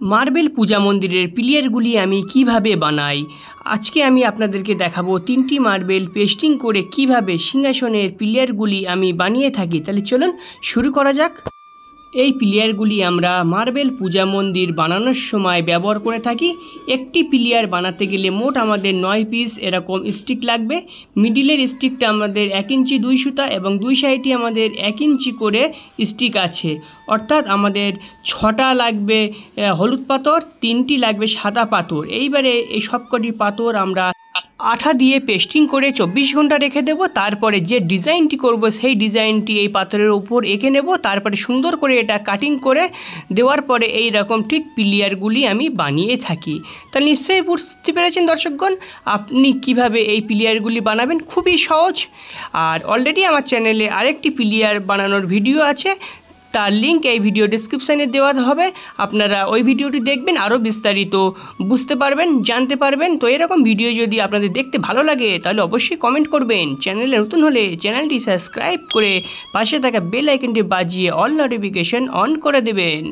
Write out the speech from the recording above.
Marble পূজা মন্দিরের পিলিয়ারগুলি আমি কিভাবে বানাই। আজকে আমি আপনাদেরকে দেখাবো 3টি মার্বেল পেস্টিং করে কিভাবে সিংহাসনের পিলিয়ারগুলি আমি বানিয়ে থাকি। তাহলে চলুন শুরু করা যাক। এই পিলিয়ারগুলি আমরা মার্বেল পূজা মন্দির বানানোর সময় ব্যবহার করে থাকি। একটি পিলিয়ার বানাতে গেলে মোট আমাদের 9 পিস এরকম স্টিক লাগবে। মিডিলের স্টিকটা আমাদের 1 ইঞ্চি 2 সুতা এবং 2 সাইডে আমাদের 1 ইঞ্চি করে স্টিক আছে, অর্থাৎ আমাদের 6টা লাগবে হলুদ পাথর, 3টি লাগবে সাদা পাথর। এইবারে এই সবকটি পাথর আমরা আঠা দিয়ে পেস্টিং করে 24 ঘন্টা রেখে দেব। তারপরে যে ডিজাইনটি করব সেই ডিজাইনটি এই পাথরের উপর এঁকে নেব। তারপরে সুন্দর করে এটা কাটিং করে দেওয়ার পরে এই রকম ঠিক পিলিয়ারগুলি আমি বানিয়ে থাকি। তা নিশ্চয়ই বুঝতে পেরেছেন দর্শকগণ আপনি কিভাবে এই পিলিয়ারগুলি বানাবেন। খুবই সহজ। আর অলরেডি আমার চ্যানেলে আরেকটি পিলিয়ার বানানোর ভিডিও আছে, তার লিঙ্ক এই ভিডিও ডেসক্রিপশানে দেওয়া হবে। আপনারা ওই ভিডিওটি দেখবেন, আরও বিস্তারিত বুঝতে পারবেন, জানতে পারবেন। তো এরকম ভিডিও যদি আপনাদের দেখতে ভালো লাগে তাহলে অবশ্যই কমেন্ট করবেন। চ্যানেলে নতুন হলে চ্যানেলটি সাবস্ক্রাইব করে পাশে থাকা বেল আইকনটি বাজিয়ে অল নোটিফিকেশন অন করে দেবেন।